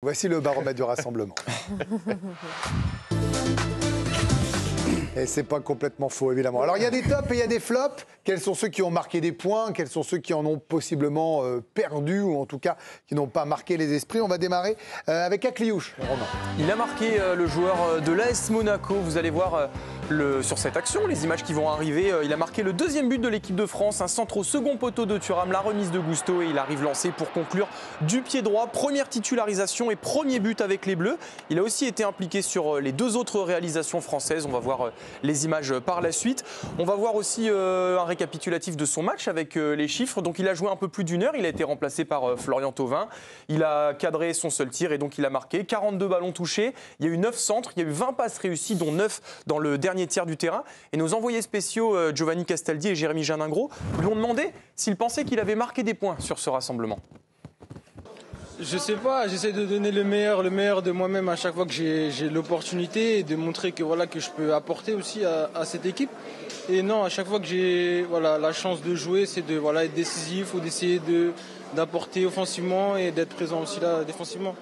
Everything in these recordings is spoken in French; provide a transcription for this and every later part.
Voici le baromètre du rassemblement. Et c'est pas complètement faux, évidemment. Alors, il y a des tops et il y a des flops. Quels sont ceux qui ont marqué des points? Quels sont ceux qui en ont possiblement perdu, ou en tout cas qui n'ont pas marqué les esprits? On va démarrer avec Akliouche, Romain. Il a marqué le joueur de l'AS Monaco. Vous allez voir sur cette action, les images qui vont arriver. Il a marqué le deuxième but de l'équipe de France. Un centre au second poteau de Thuram, la remise de Gusto. Et il arrive lancé pour conclure du pied droit. Première titularisation et premier but avec les Bleus. Il a aussi été impliqué sur les deux autres réalisations françaises. On va voir les images par la suite. On va voir aussi un récapitulatif de son match avec les chiffres. Donc il a joué un peu plus d'une heure. Il a été remplacé par Florian Thauvin. Il a cadré son seul tir et donc il a marqué 42 ballons touchés. Il y a eu 9 centres. Il y a eu 20 passes réussies, dont 9 dans le dernier tiers du terrain. Et nos envoyés spéciaux Giovanni Castaldi et Jérémy Janingro lui ont demandé s'il pensait qu'il avait marqué des points sur ce rassemblement. Je sais pas, j'essaie de donner le meilleur de moi-même à chaque fois que j'ai l'opportunité et de montrer que, voilà, que je peux apporter aussi à cette équipe. Et non, à chaque fois que j'ai la chance de jouer, c'est de être décisif ou d'essayer d'apporter offensivement et d'être présent aussi là défensivement.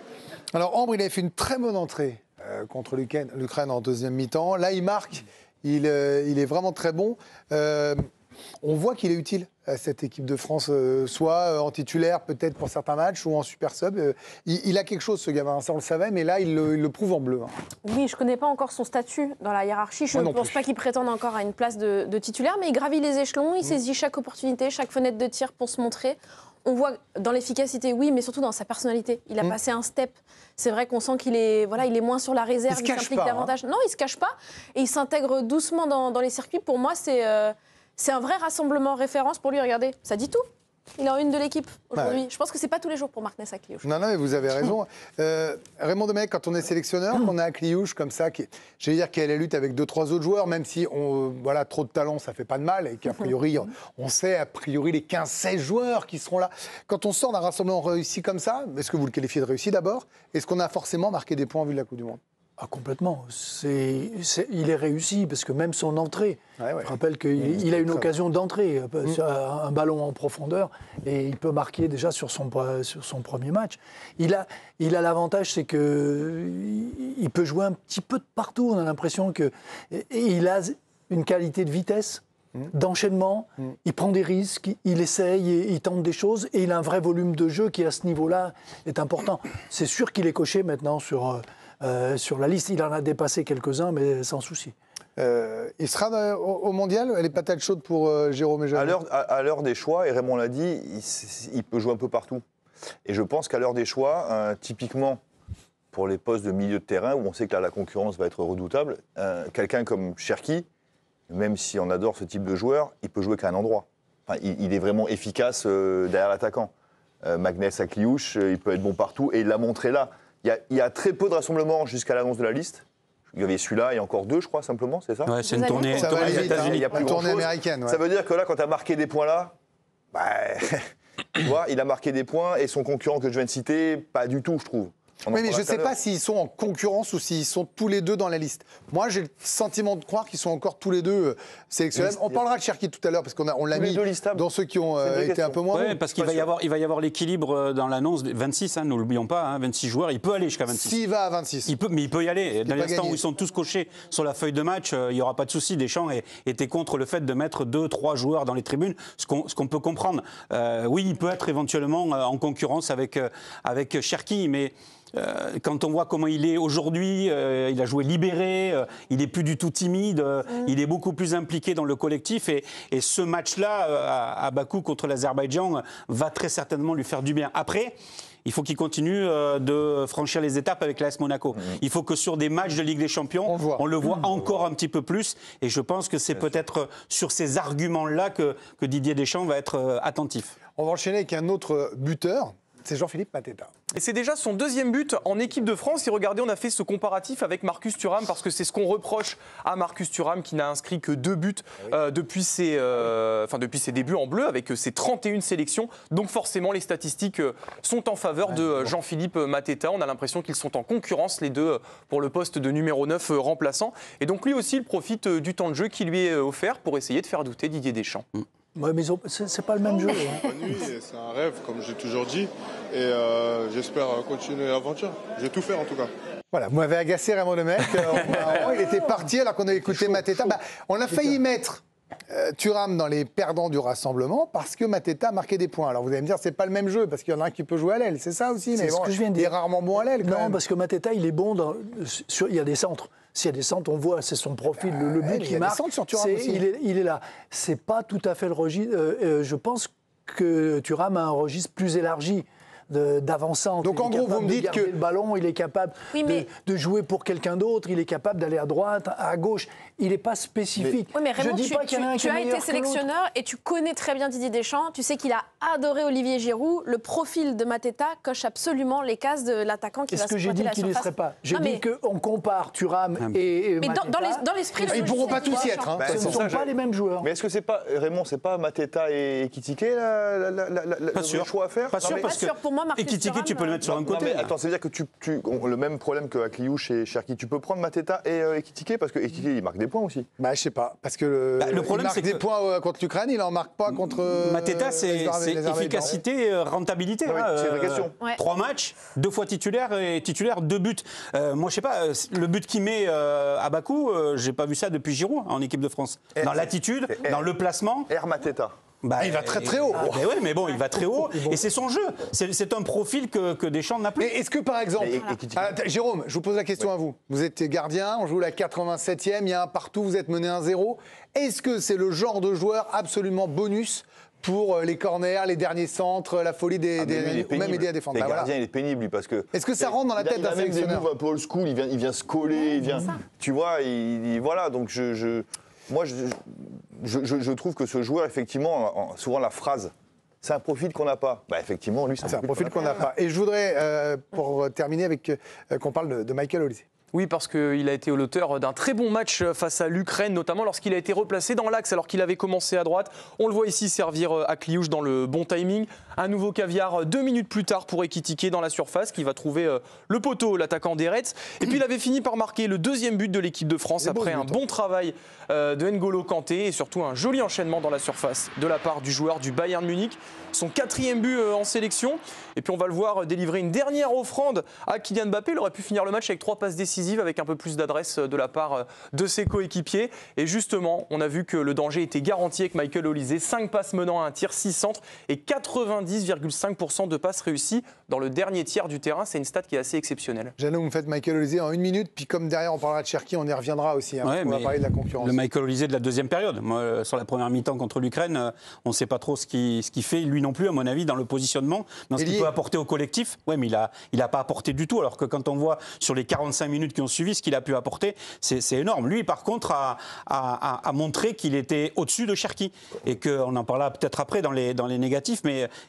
Alors Ambre, il avait fait une très bonne entrée contre l'Ukraine en deuxième mi-temps. Là, il marque, il est vraiment très bon. On voit qu'il est utile à cette équipe de France, soit en titulaire peut-être pour certains matchs ou en super sub. Il a quelque chose, ce gamin, ça on le savait, mais là il le prouve en bleu. Oui, je ne connais pas encore son statut dans la hiérarchie. Je ne pense pas qu'il prétende encore à une place de titulaire, mais il gravit les échelons, il saisit chaque opportunité, chaque fenêtre de tir pour se montrer. On voit dans l'efficacité, oui, mais surtout dans sa personnalité. Il a passé un step. C'est vrai qu'on sent qu'il est, il est moins sur la réserve, il s'implique davantage. Non, il ne se cache pas et il s'intègre doucement dans les circuits. Pour moi, c'est un vrai rassemblement référence pour lui. Regardez, ça dit tout. Il est en une de l'équipe aujourd'hui. Ouais. Je pense que c'est pas tous les jours pour Marc Ness Akliouche. Non, mais vous avez raison. Raymond Domenech, quand on est sélectionneur, qu'on a Akliouche comme ça, qui est à la lutte avec 2-3 autres joueurs, même si trop de talent, ça fait pas de mal, et qu'a priori, on sait a priori les 15-16 joueurs qui seront là. Quand on sort d'un rassemblement réussi comme ça, est-ce que vous le qualifiez de réussi d'abord? Est-ce qu'on a forcément marqué des points en vue de la Coupe du Monde? Ah, complètement. Il est réussi parce que même son entrée, je rappelle qu'il a une occasion d'entrer, un ballon en profondeur, et il peut marquer déjà sur son premier match. Il a l'avantage, c'est qu'il peut jouer un petit peu de partout. On a l'impression qu'il a une qualité de vitesse, d'enchaînement, il prend des risques, il essaye, il tente des choses, et il a un vrai volume de jeu qui, à ce niveau-là, est important. C'est sûr qu'il est coché maintenant sur la liste. Il en a dépassé quelques-uns, mais sans souci. Il sera au Mondial? Les patates chaudes pour Jérôme et Jeanne? À l'heure des choix, et Raymond l'a dit, il peut jouer un peu partout. Et je pense qu'à l'heure des choix, typiquement pour les postes de milieu de terrain, où on sait que là, la concurrence va être redoutable, quelqu'un comme Cherki, même si on adore ce type de joueur, il peut jouer qu'à un endroit. Enfin, il est vraiment efficace derrière l'attaquant. Magnès Akliouche, il peut être bon partout, et il l'a montré là. Il y a très peu de rassemblements jusqu'à l'annonce de la liste. Il y avait celui-là et encore 2, je crois, simplement, c'est ça? Ouais, c'est une tournée américaine. Ouais. Ça veut dire que là, quand tu as marqué des points là, tu vois, il a marqué des points et son concurrent que je viens de citer, pas du tout, je trouve. Oui, mais je ne sais pas s'ils sont en concurrence ou s'ils sont tous les deux dans la liste. Moi, j'ai le sentiment de croire qu'ils sont encore tous les deux sélectionnés. On parlera de Cherki tout à l'heure, parce qu'on l'a mis dans ceux qui ont été un peu moins bons. Oui, parce qu'il va y avoir l'équilibre dans l'annonce. 26, ne l'oublions pas, 26 joueurs. Il peut aller jusqu'à 26. S'il va à 26. Mais il peut y aller. Dans l'instant où ils sont tous cochés sur la feuille de match, il n'y aura pas de souci. Deschamps était contre le fait de mettre 2-3 joueurs dans les tribunes, ce qu'on peut comprendre. Oui, il peut être éventuellement en concurrence avec Cherki, mais... quand on voit comment il est aujourd'hui, il a joué libéré, il n'est plus du tout timide, il est beaucoup plus impliqué dans le collectif et ce match-là à Bakou contre l'Azerbaïdjan va très certainement lui faire du bien. Après, il faut qu'il continue de franchir les étapes avec l'AS Monaco. Il faut que sur des matchs de Ligue des Champions, on le voit encore un petit peu plus. Et je pense que c'est peut-être sur ces arguments-là que Didier Deschamps va être attentif. On va enchaîner avec un autre buteur. C'est Jean-Philippe Mateta. Et c'est déjà son deuxième but en équipe de France. Et regardez, on a fait ce comparatif avec Marcus Thuram parce que c'est ce qu'on reproche à Marcus Thuram qui n'a inscrit que 2 buts depuis ses débuts en bleu avec ses 31 sélections. Donc forcément, les statistiques sont en faveur de Jean-Philippe Mateta. On a l'impression qu'ils sont en concurrence les deux pour le poste de numéro 9 remplaçant. Et donc lui aussi, il profite du temps de jeu qui lui est offert pour essayer de faire douter Didier Deschamps. Ouais, mais c'est pas le même jeu. Hein. C'est un rêve, comme j'ai toujours dit. Et j'espère continuer l'aventure. Je vais tout faire en tout cas. Voilà, vous m'avez agacé Raymond Domenech. Il était parti alors qu'on a écouté Mateta. On a failli mettre Thuram dans les perdants du rassemblement parce que Mateta a marqué des points. Alors vous allez me dire, c'est pas le même jeu parce qu'il y en a un qui peut jouer à l'aile, c'est ça aussi. C'est ce que je viens de dire. Il est rarement bon à l'aile. Non, parce que Mateta, il est bon il y a des centres. S'il y a des centres, on voit, c'est son profil, le but qui marque. Il est là. C'est pas tout à fait le registre. Je pense que Thuram a un registre plus élargi. D'avancante. Donc en gros, vous me dites que le ballon, il est capable de jouer pour quelqu'un d'autre, il est capable d'aller à droite, à gauche. Il n'est pas spécifique. Oui, mais Raymond, tu as été sélectionneur et tu connais très bien Didier Deschamps. Tu sais qu'il a adoré Olivier Giroud. Le profil de Mateta coche absolument les cases de l'attaquant qui va se pointer la surface. Est-ce que j'ai dit qu'il ne serait pas? J'ai dit qu'on compare Thuram et mais Mateta. Dans l'esprit, ils ne pourront pas tous y être. Ce ne sont pas les mêmes joueurs. Mais est-ce que c'est pas, Raymond, c'est pas Mateta et Ekitike le choix à faire? Pas sûr, parce que pour moi, Ekitike, tu peux le mettre sur un côté. Attends, ça veut dire que le même problème qu'avec Kliouche et Cherki, tu peux prendre Mateta et Ekitike parce que Ekitike, il marque des points aussi. Je sais pas, parce que le problème, il marque des points contre l'Ukraine, il en marque pas contre. Mateta, c'est efficacité, rentabilité. C'est une vraie question. 3 matchs, 2 fois titulaire et titulaire 2 buts. Moi, je sais pas, le but qu'il met à Bakou, j'ai pas vu ça depuis Giroud en équipe de France. Dans l'attitude, dans le placement. Mateta. Il va très haut. Mais bon, il va très haut. Et c'est son jeu. C'est un profil que Deschamps n'a plus. Est-ce que par exemple, Jérôme, je vous pose la question à vous. Vous êtes gardien, on joue la 87e, il y a un partout, vous êtes mené 1-0. Est-ce que c'est le genre de joueur absolument bonus pour les corners, les derniers centres, la folie même aider à défendre? Le gardien, il est pénible, lui, parce que... Est-ce que ça rentre dans la tête d'un sélectionneur? Il a même des moves un peu old school, il vient se coller, tu vois, voilà, donc moi, je trouve que ce joueur, effectivement, souvent la phrase, c'est un profil qu'on n'a pas. Effectivement, lui, c'est un profil qu'on n'a pas. Et je voudrais, pour terminer, qu'on parle de Michael Olise. Oui, parce qu'il a été l'auteur d'un très bon match face à l'Ukraine, notamment lorsqu'il a été replacé dans l'axe alors qu'il avait commencé à droite. On le voit ici servir à Kliouche dans le bon timing. Un nouveau caviar 2 minutes plus tard pour Ekitike dans la surface qui va trouver le poteau, l'attaquant des Reds. Et puis il avait fini par marquer le 2e but de l'équipe de France après un bon travail de N'Golo Kanté et surtout un joli enchaînement dans la surface de la part du joueur du Bayern Munich. Son 4e but en sélection. Et puis on va le voir délivrer une dernière offrande à Kylian Mbappé. Il aurait pu finir le match avec 3 passes décisives avec un peu plus d'adresse de la part de ses coéquipiers. Et justement, on a vu que le danger était garanti avec Michael Olise. 5 passes menant à un tir, 6 centres et 90,5% de passes réussies dans le dernier tiers du terrain. C'est une stat qui est assez exceptionnelle. Jeannot, vous me faites Michael Olise en 1 minute. Puis comme derrière, on parlera de Cherki, on y reviendra aussi. On va parler de la concurrence. Le Michael Olise de la 2e période. Moi, sur la première mi-temps contre l'Ukraine, on ne sait pas trop ce qu'il fait, lui non plus, à mon avis, dans le positionnement, dans ce qu'il peut apporter au collectif. Oui, mais il n'a pas apporté du tout. Alors que quand on voit sur les 45 minutes qui ont suivi ce qu'il a pu apporter, c'est énorme. Lui, par contre, a montré qu'il était au-dessus de Cherki. Et qu'on en parlera peut-être après dans les négatifs,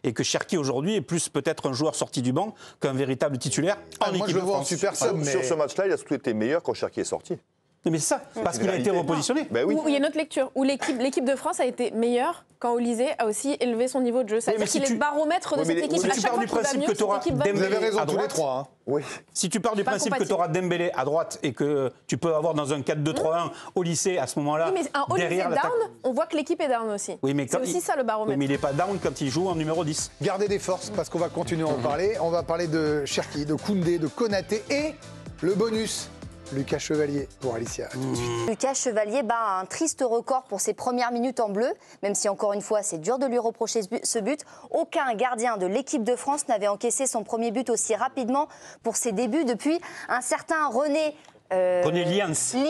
et que Cherki aujourd'hui est plus peut-être un joueur sorti du banc qu'un véritable titulaire en équipe de France. Super sub, Sur ce match-là, il a surtout été meilleur quand Cherki est sorti. Mais c'est ça, parce qu'il a été repositionné. Oui. Il y a une autre lecture où l'équipe de France a été meilleure quand Olise a aussi élevé son niveau de jeu. C'est-à-dire qu'il est le baromètre de cette équipe. Si tu pars du principe que tu auras Dembélé, vous avez raison tous les trois. Oui. Si tu pars du principe que tu auras Dembélé à droite et que tu peux avoir dans un 4-2-3-1 Olise à ce moment-là. Oui, mais un Olise down, on voit que l'équipe est down aussi. Oui, c'est aussi ça le baromètre. Oui, mais il n'est pas down quand il joue en numéro 10. Gardez des forces parce qu'on va continuer à en parler. On va parler de Cherki, de Koundé, de Konaté et le bonus. Lucas Chevalier pour Alicia. Tout de suite. Lucas Chevalier bat un triste record pour ses premières minutes en bleu, même si encore une fois c'est dur de lui reprocher ce but. Aucun gardien de l'équipe de France n'avait encaissé son premier but aussi rapidement pour ses débuts depuis un certain René Liens, merci.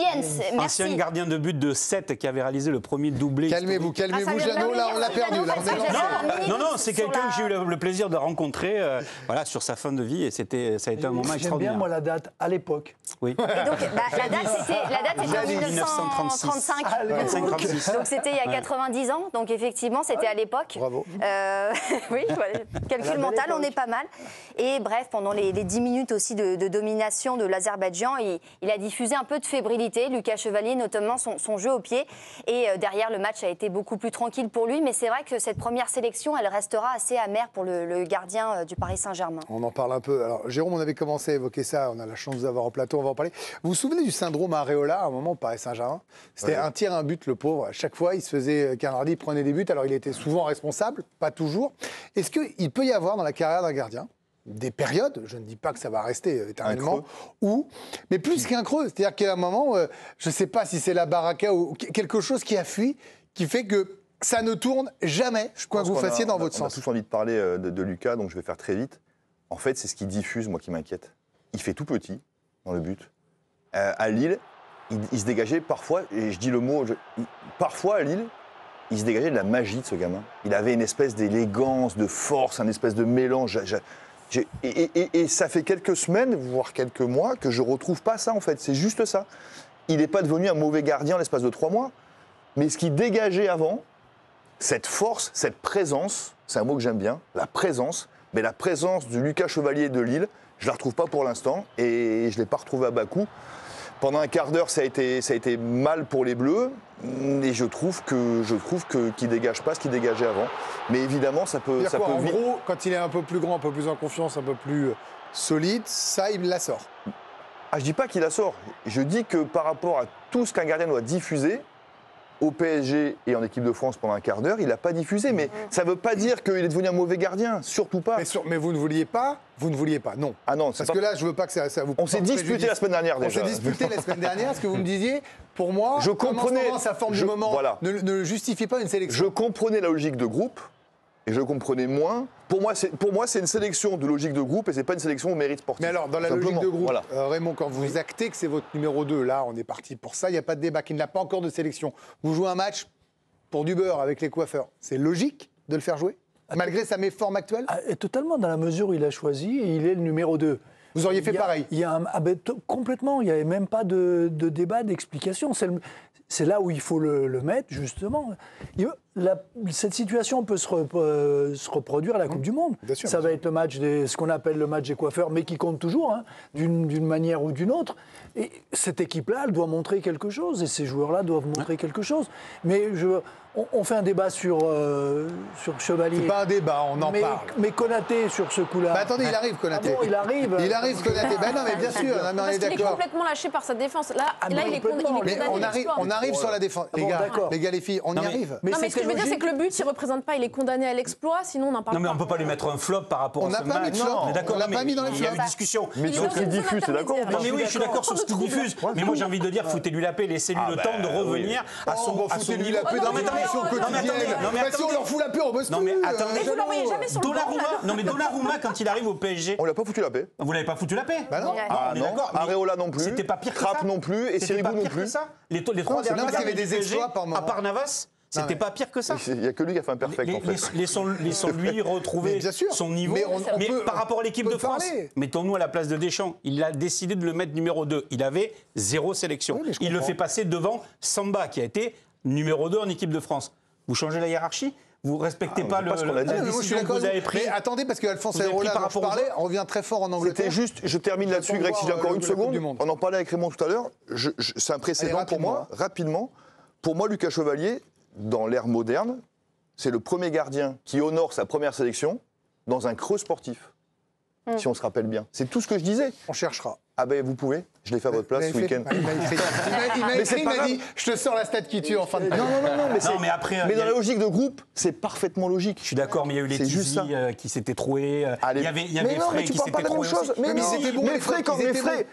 Ancien gardien de but de 7 qui avait réalisé le premier doublé. Calmez-vous, Jeannot, là on l'a perdu. Non, c'est quelqu'un que j'ai eu le plaisir de rencontrer sur sa fin de vie et ça a été un moment extraordinaire. J'aime bien moi la date à l'époque. Oui. Et donc la date c'était en 1935. 35-36. Donc c'était il y a 90 ans, donc effectivement c'était à l'époque. Bravo. Oui, calcul mental, on est pas mal. Et bref, pendant les 10 minutes aussi de domination de l'Azerbaïdjan, il il a diffusé un peu de fébrilité, Lucas Chevalier, notamment son jeu au pied. Et derrière, le match a été beaucoup plus tranquille pour lui. Mais c'est vrai que cette première sélection, elle restera assez amère pour le gardien du Paris Saint-Germain. On en parle un peu. Alors, Jérôme, on avait commencé à évoquer ça. On a la chance de vous avoir en plateau, on va en parler. Vous vous souvenez du syndrome Areola, à un moment, au Paris Saint-Germain? C'était un tir, un but, le pauvre. À chaque fois, il se faisait canarder, il prenait des buts. Alors, il était souvent responsable, pas toujours. Est-ce qu'il peut y avoir dans la carrière d'un gardien des périodes, je ne dis pas que ça va rester éternellement, mais plus qu'un creux. C'est-à-dire qu'à un moment, je ne sais pas si c'est la baraka ou quelque chose qui a fui, qui fait que ça ne tourne jamais, quoi que vous fassiez dans votre sens. On a tous envie de parler de Lucas, donc je vais faire très vite. En fait, c'est ce qu'il diffuse, moi, qui m'inquiète. Il fait tout petit dans le but. À Lille, il se dégageait parfois, et je dis le mot, parfois à Lille, il se dégageait de la magie de ce gamin. Il avait une espèce d'élégance, de force, un espèce de mélange. Et ça fait quelques semaines, voire quelques mois, que je ne retrouve pas ça, en fait. C'est juste ça. Il n'est pas devenu un mauvais gardien en l'espace de 3 mois, mais ce qu'il dégageait avant, cette force, cette présence, c'est un mot que j'aime bien, la présence, mais la présence du Lucas Chevalier de Lille, je ne la retrouve pas pour l'instant, et je ne l'ai pas retrouvé à Bakou. Pendant un quart d'heure, ça a été mal pour les Bleus, et je trouve qu'il ne dégage pas ce qu'il dégageait avant. Mais évidemment, ça peut vite. En gros, quand il est un peu plus grand, un peu plus en confiance, un peu plus solide, ça, il la sort. Je ne dis pas qu'il la sort. Je dis que par rapport à tout ce qu'un gardien doit diffuser, au PSG et en équipe de France pendant un quart d'heure, il n'a pas diffusé. Mais ça ne veut pas dire qu'il est devenu un mauvais gardien, surtout pas. Mais vous ne vouliez pas, non. Ah non, parce que là, je ne veux pas que ça vous... On s'est disputé la semaine dernière déjà. On s'est disputé la semaine dernière, ce que vous me disiez, pour moi, je comprenais sa forme du moment ne justifiait pas une sélection. Je comprenais la logique de groupe, et je comprenais moins. Pour moi, c'est une sélection de logique de groupe et c'est pas une sélection au mérite sportif. Mais alors, dans la logique de groupe, Raymond, quand vous actez que c'est votre numéro 2, là, on est parti pour ça, il n'y a pas de débat, qu'il n'a pas encore de sélection. Vous jouez un match pour du beurre avec les coiffeurs. C'est logique de le faire jouer, malgré sa méforme actuelle? Totalement, dans la mesure où il a choisi et il est le numéro 2. Vous auriez fait pareil? Complètement, il n'y avait même pas de débat, d'explication. C'est là où il faut le mettre, justement. Cette situation peut se reproduire à la Coupe du Monde. Sûr, ça va être le match ce qu'on appelle le match des coiffeurs, mais qui compte toujours, d'une manière ou d'une autre. Et cette équipe-là, elle doit montrer quelque chose, et ces joueurs-là doivent montrer quelque chose. Mais on fait un débat sur Chevalier. C'est pas un débat, on en parle. Mais Konaté, sur ce coup-là... attendez, il arrive, Konaté. Il arrive. Il arrive, Konaté. Non, mais bien sûr, on est d'accord. Il est complètement lâché par sa défense. Là, il est condamné à l'exploit. On arrive sur la défense. Les gars, les filles, on y arrive. Non, mais ce que je veux dire, c'est que le but, il ne représente pas, il est condamné à l'exploit, sinon on n'en parle pas. Non, mais on ne peut pas lui mettre un flop par rapport à ce match. On l'a pas mis dans les flops. Il y a eu discussion. Mais sur ce qu'il diffuse, c'est d'accord. Non, mais oui, je suis d'accord sur ce qu'il diffuse. Mais moi, j'ai envie de dire, foutez-lui la paix, laissez-lui le temps de revenir à son niveau. Foutez-lui la paix dans les émissions quotidiennes. Si on leur fout la paix, on bosse plus. Non, mais attendez. Mais vous l'envoyez jamais sur le banc. Non, mais Donnarumma, quand il arrive au PSG. On lui a pas foutu la paix. Vous l'avez pas foutu la paix? Bah non. Ah non. Areola non plus. C'était pas pire que ça. Trapp non plus. Et Sirigu non plus. Les 3 derniers parce qu'il y avait des exploits par moment. À part Navas. C'était pas pire que ça. Il n'y a que lui qui a fait un perfect, en fait. Laissons-lui retrouver son niveau. Mais par rapport à l'équipe de France, mettons-nous à la place de Deschamps. Il a décidé de le mettre numéro 2. Il avait 0 sélection. Il le fait passer devant Samba, qui a été numéro 2 en équipe de France. Vous changez la hiérarchie? Vous ne respectez pas la décision que vous avez prise? Mais attendez, parce qu'Alphonse Areola, dont je parlais, revient très fort en Angleterre. C'était juste, je termine là-dessus, Greg, si j'ai encore une seconde. On en parlait avec Raymond tout à l'heure. C'est un précédent pour moi, rapidement. Pour moi, Lucas Chevalier, dans l'ère moderne, c'est le premier gardien qui honore sa première sélection dans un creux sportif. Si on se rappelle bien. C'est tout ce que je disais. On cherchera. Ah ben vous pouvez, je l'ai fait à votre place ce week-end. Il m'a dit, je te sors la stat qui tue en fin de match. Mais dans la logique de groupe, c'est parfaitement logique. Je suis d'accord, mais il y a eu les Tizi qui s'étaient troués. Il y avait Frey qui s'était troué aussi.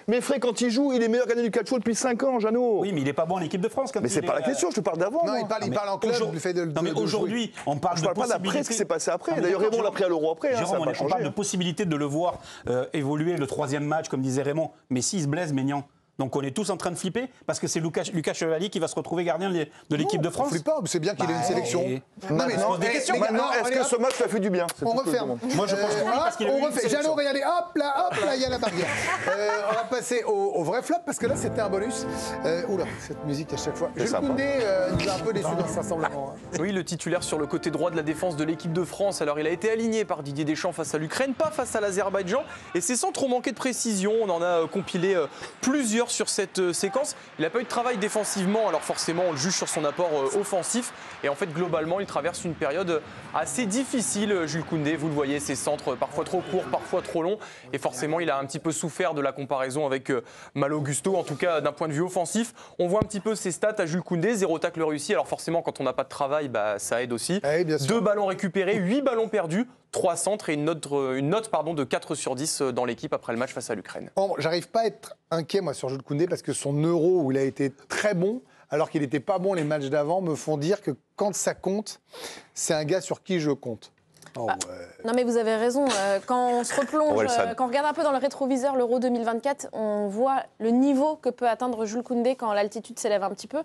Mais Frey, quand il joue, il est meilleur gardien du calcio depuis 5 ans, Jeannot. Oui, mais il n'est pas bon en équipe de France. Mais c'est pas la question, je te parle d'avant. Non, il parle en club, du fait de. Non, mais aujourd'hui, on parle de possibilité. Je parle pas d'après ce qui s'est passé après. D'ailleurs, Raymond l'a pris à l'Euro après. Jérôme, on parle de possibilité de le voir évoluer le 3e match, comme disait Raymond. Mais s'il se blesse, Maignan. Donc on est tous en train de flipper parce que c'est Lucas Chevalier qui va se retrouver gardien de l'équipe de France. On flippe pas, c'est bien qu'il ait une sélection. Non, mais on se pose des questions. Maintenant, est-ce que ce match a fait du bien? On referme. Moi je pense que oui, parce qu'il a eu une sélection. Jeannot, regardez, hop là, il y a la barrière. On va passer au vrai flop parce que là c'était un bonus. Oula, cette musique à chaque fois. Jules Koundé nous a un peu déçu dans ce rassemblement. Oui, le titulaire sur le côté droit de la défense de l'équipe de France. Alors il a été aligné par Didier Deschamps face à l'Ukraine, pas face à l'Azerbaïdjan. Et ses centres ont manqué de précision. On en a compilé plusieurs meilleur sur cette séquence. Il n'a pas eu de travail défensivement, alors forcément on le juge sur son apport offensif. Et en fait globalement il traverse une période assez difficile, Jules Koundé. Vous le voyez, ses centres parfois trop courts, parfois trop longs. Et forcément il a un petit peu souffert de la comparaison avec Malo Gusto, en tout cas d'un point de vue offensif. On voit un petit peu ses stats à Jules Koundé, 0 tacle réussi. Alors forcément quand on n'a pas de travail, ça aide aussi. Ah oui, 2 ballons récupérés, 8 ballons perdus, 3 centres et une note de 4 sur 10 dans l'équipe après le match face à l'Ukraine. J'arrive pas à être inquiet moi sur Jules Koundé parce que son Euro où il a été très bon, alors qu'il n'était pas bon les matchs d'avant, me font dire que quand ça compte, c'est un gars sur qui je compte. Non mais vous avez raison, quand on se replonge, quand on regarde un peu dans le rétroviseur l'Euro 2024, on voit le niveau que peut atteindre Jules Koundé quand l'altitude s'élève un petit peu.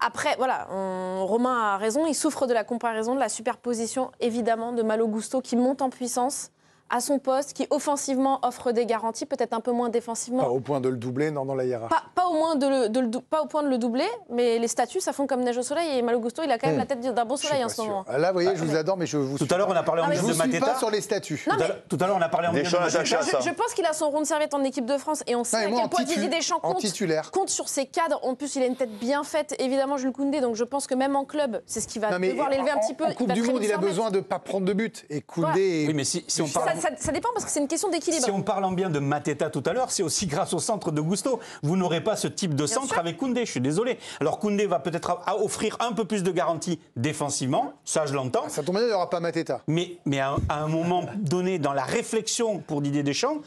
Après, voilà, Romain a raison, il souffre de la comparaison, de la superposition, évidemment, de Malo Gusto qui monte en puissance à son poste, qui offensivement offre des garanties, peut-être un peu moins défensivement. Pas au point de le doubler, non, dans la hiérarchie. Pas au point de le doubler, mais les statuts, ça fond comme neige au soleil. Et Malo Gusto, il a quand même la tête d'un beau soleil en ce moment. Là, vous voyez, je vous adore, mais je vous Tout à l'heure, on a parlé en milieu de Mateta. Je ne suis pas sur les statuts. Tout à l'heure, on a parlé en milieu de Mateta. Je pense qu'il a son rond de serviette en équipe de France et on sait à quel point Didier Deschamps compte sur ses cadres. En plus, il a une tête bien faite, évidemment, Jules Koundé. Donc je pense que même en club, c'est ce qui va devoir l'élever un petit peu. En Coupe du Monde, il a besoin de ne pas prendre de but. Et Koundé... Oui, mais si on parle... Ça dépend parce que c'est une question d'équilibre. Si on parle en bien de Mateta tout à l'heure, c'est aussi grâce au centre de Gusto. Vous n'aurez pas ce type de centre avec Koundé, je suis désolé. Alors Koundé va peut-être offrir un peu plus de garantie défensivement, ça je l'entends. Ça tombe bien, il n'y aura pas Mateta. Mais à un moment donné, dans la réflexion pour Didier Deschamps,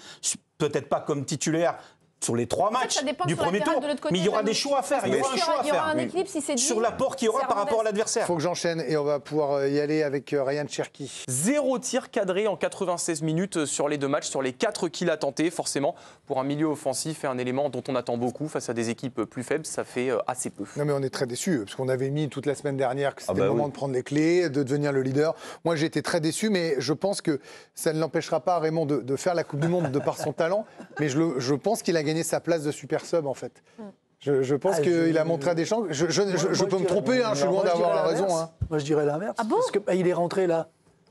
peut-être pas comme titulaire sur les 3 matchs du premier tour, mais il y aura des choix à faire. Il y aura un choix à faire. Il y aura un équilibre si c'est dit. Sur l'apport qu'il y aura par rapport à l'adversaire. Il faut que j'enchaîne et on va pouvoir y aller avec Ryan Cherki. 0 tir cadré en 96 minutes sur les 2 matchs, sur les 4 qu'il a tenté. Forcément, pour un milieu offensif et un élément dont on attend beaucoup face à des équipes plus faibles, ça fait assez peu. Non mais on est très déçus, parce qu'on avait mis toute la semaine dernière que c'était le moment de prendre les clés, de devenir le leader. Moi j'ai été très déçu, mais je pense que ça ne l'empêchera pas Raymond de faire la Coupe du Monde de par son talent. Mais je pense qu'il a gagné sa place de super sub en fait. Je pense qu'il a montré à Deschamps. Je peux me tromper, je suis loin d'avoir la raison. Moi je dirais l'inverse. Ah bon ? Parce qu'il est rentré là.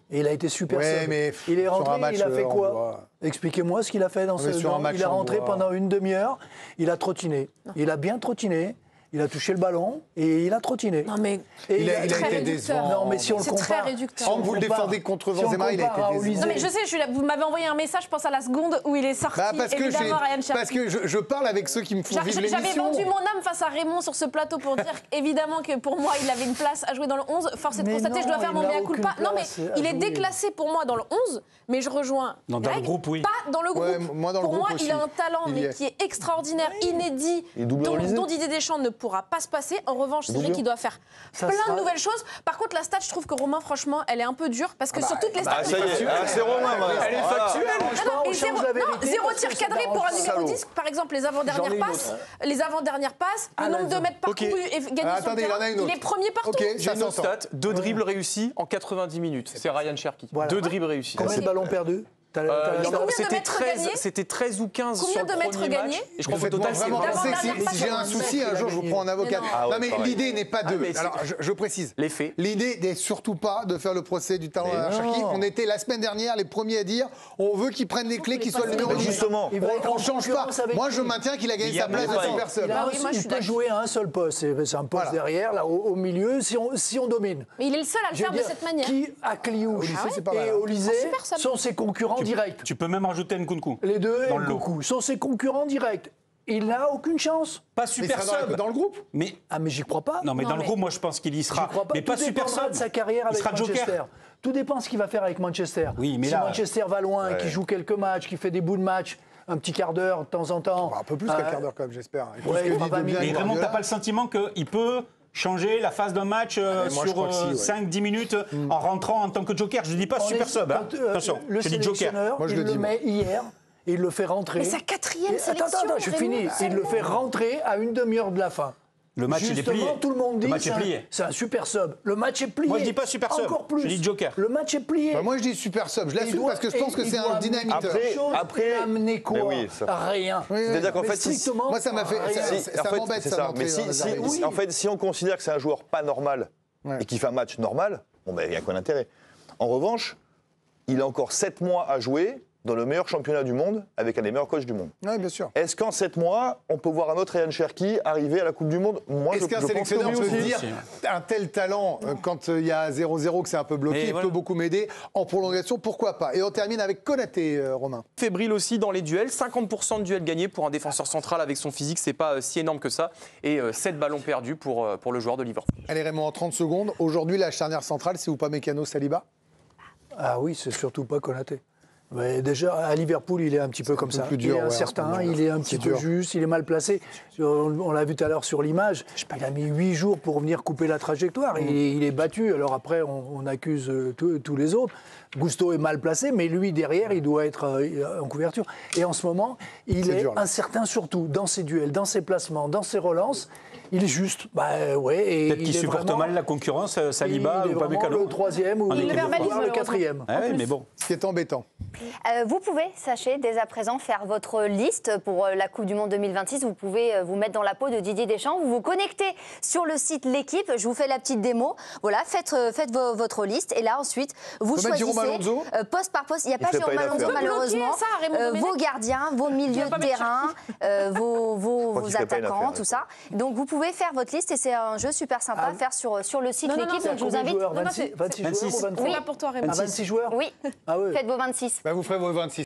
Et il a été super sub. Mais il est rentré, match, il a fait quoi ? Expliquez-moi ce qu'il a fait dans ce match. Il est rentré pendant une demi-heure, il a trottiné. Il a bien trottiné. Il a touché le ballon et il a trottiné. Non mais il a été décevant. Non mais si on le compare, très réducteur. Quand vous le défendez contre Benzema, il a été décevant. Non mais je sais, vous m'avez envoyé un message, je pense à la seconde où il est sorti. Évidemment, Ryan Cherki. Parce que je parle avec ceux qui me font vivre l'émission. J'avais vendu mon âme face à Raymond sur ce plateau pour dire évidemment que pour moi il avait une place à jouer dans le 11. Force est de constater, je dois faire mon mea culpa. Non mais il est déclassé pour moi dans le 11, mais je rejoins. Dans le groupe, oui. Pas dans le groupe. Pour moi, il a un talent mais qui est extraordinaire, inédit, dont Didier Deschamps ne pourra pas se passer. En revanche, c'est vrai qu'il doit faire plein de nouvelles choses. Par contre, la stat, je trouve que Romain, franchement, elle est un peu dure parce que sur toutes les stats. Ça y est, c'est Romain. Elle est factuelle. 0 tir cadré pour un numéro 10. Par exemple, les avant-dernières passes, le nombre de mètres parcourus et gagnés sur le terrain, il est premier partout. J'ai une autre stat, 2 dribbles réussis en 90 minutes. C'est Ryan Cherki. 2 dribbles réussis. Combien de ballons perdus ? C'était 13 ou 15 sur le premier match. Et je crois qu'au total, c'est si j'ai un souci, un jour, je vous prends un avocat. Non, mais l'idée n'est pas de... Alors, je précise. Les faits. L'idée n'est surtout pas de faire le procès du talent à Cherki. On était la semaine dernière les premiers à dire on veut qu'il prenne les clés, qu'il soit le numéro 10. Justement. On ne change pas. Moi, je maintiens qu'il a gagné sa place de super sub. Il peut jouer à un seul poste. C'est un poste derrière, là, au milieu, si on domine. Mais il est le seul à le faire de cette manière. Qui, à Cliouche et Olysée, sont ses concurrents directs. Tu peux même rajouter Nkunku. Les deux, Nkunku, sont ses concurrents directs. Il n'a aucune chance. Pas super sub. Dans le groupe. Mais j'y crois pas. Non, mais dans le groupe, moi, je pense qu'il y sera. Mais pas super sub. De sa carrière avec Manchester. Tout dépend de ce qu'il va faire avec Manchester. Oui, mais si Manchester va loin, qu'il joue quelques matchs, qu'il fait des bouts de match, un petit quart d'heure de temps en temps. Un peu plus qu'un quart d'heure, quand même, j'espère. Mais vraiment, t'as pas le sentiment qu'il peut changer la phase d'un match sur 5-10 minutes en rentrant en tant que joker. Je ne dis pas super sub. Attention, je dis joker. Moi, je le mets hier. Et il le fait rentrer. Mais sa 4e sélection. Attends, je finis. Il le fait rentrer à une demi-heure de la fin. Le match il est plié. Tout le monde dit c'est un super sub. Le match est plié. Moi je dis pas super sub. Encore plus. Je dis joker. Le match est plié. Moi je dis super sub. Je l'assume parce que je pense que c'est un dynamiteur. Après amener quoi ? Rien. C'est-à-dire qu'en fait, moi ça m'a fait. Ça m'embête ça. Mais en fait, si on considère que c'est un joueur pas normal et qu'il fait un match normal, bon ben il y a quoi d'intérêt. En revanche, il a encore 7 mois à jouer. dans le meilleur championnat du monde, avec un des meilleurs coachs du monde. Oui, bien sûr. Est-ce qu'en 7 mois, on peut voir un autre Ryan Cherki arriver à la Coupe du Monde? Moi, Est-ce qu'un sélectionneur peut dire un tel talent, quand il y a 0-0, que c'est un peu bloqué, il peut beaucoup m'aider en prolongation, pourquoi pas? Et on termine avec Konaté, Romain. Fébrile aussi dans les duels, 50% de duels gagnés pour un défenseur central avec son physique, c'est pas si énorme que ça. Et 7 ballons perdus pour le joueur de Liverpool. Allez Raymond, en 30 secondes, aujourd'hui la charnière centrale, c'est Upamecano, Saliba? Ah oui, c'est surtout pas Konaté. Mais déjà, à Liverpool, il est un petit peu comme ça. Il est incertain, il est un petit peu juste, il est mal placé. On l'a vu tout à l'heure sur l'image. Il a mis 8 jours pour venir couper la trajectoire. Il est battu. Alors après, on accuse tous les autres. Gusto est mal placé, mais lui, derrière, il doit être en couverture. Et en ce moment, il est incertain surtout dans ses duels, dans ses placements, dans ses relances. Il est juste. Peut-être qu'il supporte mal la concurrence, Saliba ou Upamecano. Le troisième ou le quatrième. Ah oui, mais bon. Ce qui est embêtant. Vous pouvez, sachez, dès à présent, faire votre liste pour la Coupe du Monde 2026. Vous pouvez vous mettre dans la peau de Didier Deschamps. Vous vous connectez sur le site L'Équipe. Je vous fais la petite démo. Voilà, faites votre liste. Et là, ensuite, vous choisissez poste par poste. Il n'y a pas Jérôme Alonso, malheureusement. Vos gardiens, vos milieux de terrain, vos attaquants, tout ça. Donc, vous pouvez faire votre liste et c'est un jeu super sympa à faire sur le site L'Équipe. Donc, je vous invite. 26 joueurs ou 23? Oui. Pour toi, Raymond. 26 joueurs? Oui. Faites vos 26. Vous ferez vos 26.